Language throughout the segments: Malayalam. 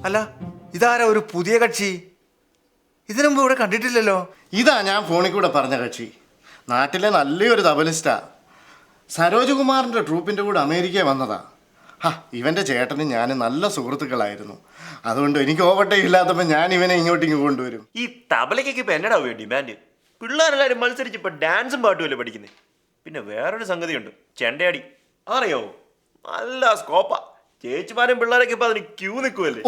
അല്ല ഇതാരാ ഒരു പുതിയ കക്ഷി? ഇതിനു മുമ്പ് ഇവിടെ കണ്ടിട്ടില്ലല്ലോ. ഇതാ ഞാൻ ഫോണിൽ കൂടെ പറഞ്ഞ കക്ഷി. നാട്ടിലെ നല്ലൊരു തബലിസ്റ്റാ. സരോജ് കുമാറിൻ്റെ ട്രൂപ്പിൻ്റെ കൂടെ അമേരിക്ക വന്നതാ. ഇവൻ്റെ ചേട്ടനും ഞാനും നല്ല സുഹൃത്തുക്കളായിരുന്നു. അതുകൊണ്ട് എനിക്ക് ഓവർടേ ഇല്ലാത്തപ്പോൾ ഞാൻ ഇവനെ ഇങ്ങോട്ടേക്ക് കൊണ്ടുവരും. ഈ തബലയ്ക്കൊക്കെ ഇപ്പം എന്നടാ ഡിമാൻഡ്? പിള്ളേരെല്ലാവരും മത്സരിച്ച് ഇപ്പം ഡാൻസും പാട്ടുമല്ലേ പഠിക്കുന്നത്. പിന്നെ വേറൊരു സംഗതിയുണ്ട്, ചെണ്ടയാടി. അറിയോ? നല്ല സ്കോപ്പാ. ചേച്ചിമാരും പിള്ളേരൊക്കെ ഇപ്പം അതിന് ക്യൂ നിൽക്കുമല്ലേ.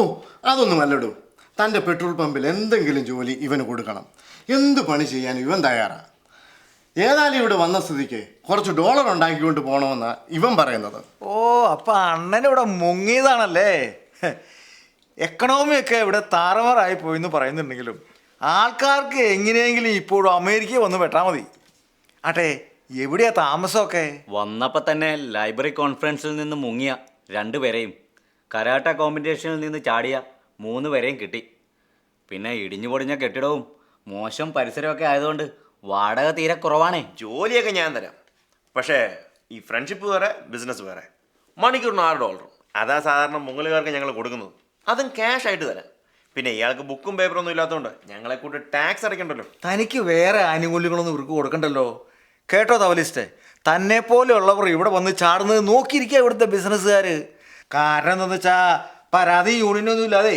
അതൊന്നും അല്ലടോ. തൻ്റെ പെട്രോൾ പമ്പിൽ എന്തെങ്കിലും ജോലി ഇവന് കൊടുക്കണം. എന്ത് പണി ചെയ്യാൻ ഇവൻ തയ്യാറാ. ഏതായാലും ഇവിടെ വന്ന സ്ഥിതിക്ക് കുറച്ച് ഡോളർ ഉണ്ടാക്കിക്കൊണ്ട് പോകണമെന്നാ ഇവൻ പറയുന്നത്. അപ്പം അണ്ണനിവിടെ മുങ്ങിയതാണല്ലേ. എക്കണോമിയൊക്കെ ഇവിടെ താറുമാറായി പോയെന്ന് പറയുന്നുണ്ടെങ്കിലും ആൾക്കാർക്ക് എങ്ങനെയെങ്കിലും ഇപ്പോഴും അമേരിക്ക വന്ന് വെട്ടാൽ മതി. ആട്ടെ, എവിടെയാ താമസമൊക്കെ? വന്നപ്പോൾ തന്നെ ലൈബ്രറി കോൺഫറൻസിൽ നിന്ന് മുങ്ങിയ 2 പേരെയും കരാട്ട കോമ്പറ്റീഷനിൽ നിന്ന് ചാടിയ 3 പേരെയും കിട്ടി. പിന്നെ ഇടിഞ്ഞു പൊടിഞ്ഞ കെട്ടിടവും മോശം പരിസരമൊക്കെ ആയതുകൊണ്ട് വാടക തീരെ കുറവാണേ. ജോലിയൊക്കെ ഞാൻ തരാം. പക്ഷേ ഈ ഫ്രണ്ട്ഷിപ്പ് വേറെ, ബിസിനസ് വേറെ. മണിക്കൂറിന് $6. അതാ സാധാരണ മുങ്ങലുകാർക്ക് ഞങ്ങൾ കൊടുക്കുന്നത്. അതും ക്യാഷ് ആയിട്ട് തരാം. പിന്നെ ഇയാൾക്ക് ബുക്കും പേപ്പറൊന്നും ഇല്ലാത്തതുകൊണ്ട് ഞങ്ങളെ കൂട്ട് ടാക്സ് അടയ്ക്കണ്ടല്ലോ. തനിക്ക് വേറെ ആനുകൂല്യങ്ങളൊന്നും ഇവർക്ക് കൊടുക്കണ്ടല്ലോ. കേട്ടോ തബലിസ്റ്റേ, തന്നെ പോലെയുള്ളവർ ഇവിടെ വന്ന് ചാടുന്നത് നോക്കിയിരിക്കുക ഇവിടുത്തെ ബിസിനസ്സുകാർ. കാരണം എന്താണെന്ന് വെച്ചാൽ പരാതി യൂണിയനൊന്നും ഇല്ലാതെ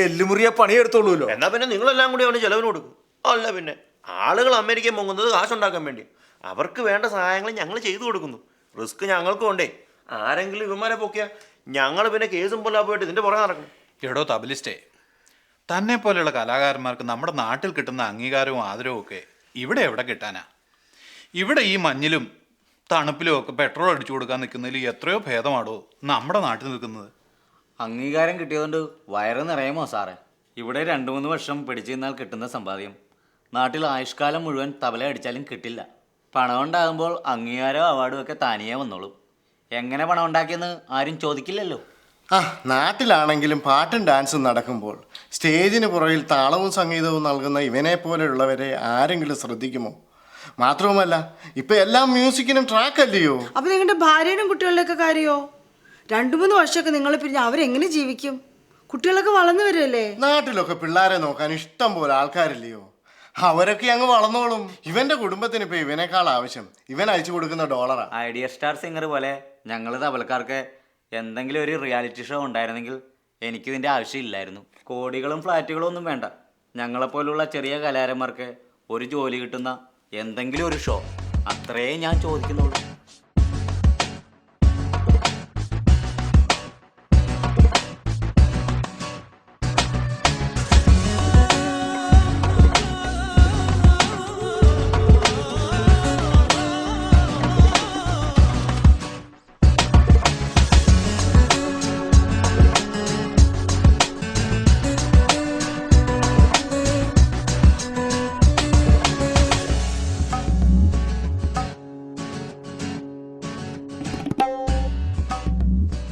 എല്ലുമുറിയെ പണിയെടുത്തോളൂല്ലോ. എന്നാൽ പിന്നെ നിങ്ങളെല്ലാം കൂടി അവന് ചിലവിന് കൊടുക്കും. അല്ല പിന്നെ ആളുകൾ അമേരിക്കയിൽ മുങ്ങുന്നത് കാശുണ്ടാക്കാൻ വേണ്ടി. അവർക്ക് വേണ്ട സഹായങ്ങൾ ഞങ്ങൾ ചെയ്തു കൊടുക്കുന്നു. റിസ്ക് ഞങ്ങൾക്കും ഉണ്ടേ. ആരെങ്കിലും ഇവന്മാരെ പൊക്കിയാൽ ഞങ്ങൾ പിന്നെ കേസും പോലെ പോയിട്ട് ഇതിൻ്റെ പുറകെ നടക്കണം. എടോ തബലിസ്റ്റേ, തന്നെ പോലെയുള്ള കലാകാരന്മാർക്ക് നമ്മുടെ നാട്ടിൽ കിട്ടുന്ന അംഗീകാരവും ആദരവും ഒക്കെ ഇവിടെ എവിടെ കിട്ടാനാ? ഇവിടെ ഈ മഞ്ഞിലും തണുപ്പിലും ഒക്കെ പെട്രോൾ അടിച്ചു കൊടുക്കാൻ നിൽക്കുന്നതിൽ എത്രയോ ഭേദമാണോ നമ്മുടെ നാട്ടിൽ നിൽക്കുന്നത്. അംഗീകാരം കിട്ടിയതുകൊണ്ട് വയറ് നിറയുമോ സാറേ? ഇവിടെ 2-3 വർഷം പിടിച്ചു നിന്നാൽ കിട്ടുന്ന സമ്പാദ്യം നാട്ടിൽ ആയുഷ്കാലം മുഴുവൻ തബല അടിച്ചാലും കിട്ടില്ല. പണം ഉണ്ടാകുമ്പോൾ അംഗീകാരവും അവാർഡും ഒക്കെ തനിയെ വന്നോളും. എങ്ങനെ പണം ഉണ്ടാക്കിയെന്ന് ആരും ചോദിക്കില്ലല്ലോ. നാട്ടിലാണെങ്കിലും പാട്ടും ഡാൻസും നടക്കുമ്പോൾ സ്റ്റേജിന് പുറകിൽ താളവും സംഗീതവും നൽകുന്ന ഇവനെ പോലെയുള്ളവരെ ആരെങ്കിലും ശ്രദ്ധിക്കുമോ? മാത്രവുമല്ല, ഇപ്പൊ എല്ലാം മ്യൂസിക്കിനും ട്രാക്ക് അല്ലയോ. അപ്പൊ നിങ്ങളുടെ ഭാര്യയുടെ കുട്ടികളുടെയൊക്കെ കാര്യമോ? 2-3 വർഷമൊക്കെ നിങ്ങൾ പിന്നെ അവരെങ്ങനെ ജീവിക്കും? കുട്ടികളൊക്കെ വളർന്നു വരുമല്ലേ. നാട്ടിലൊക്കെ പിള്ളേരെ നോക്കാൻ ഇഷ്ടം പോലെ ആൾക്കാരില്ലയോ. അവരൊക്കെ അങ്ങ് വളർന്നോളും. ഇവന്റെ കുടുംബത്തിന് ഇപ്പൊ ഇവനേക്കാൾ ആവശ്യം ഇവൻ അയച്ചു കൊടുക്കുന്ന ഡോളറാ. ഐഡിയ സ്റ്റാർ സിംഗർ പോലെ ഞങ്ങൾ തബലക്കാർക്ക് എന്തെങ്കിലും ഒരു റിയാലിറ്റി ഷോ ഉണ്ടായിരുന്നെങ്കിൽ എനിക്കിതിൻ്റെ ആവശ്യമില്ലായിരുന്നു. കോടികളും ഫ്ലാറ്റുകളും ഒന്നും വേണ്ട. ഞങ്ങളെപ്പോലുള്ള ചെറിയ കലാകാരന്മാർക്ക് ഒരു ജോലി കിട്ടുന്ന എന്തെങ്കിലും ഒരു ഷോ, അത്രയേ ഞാൻ ചോദിക്കുന്നുള്ളൂ.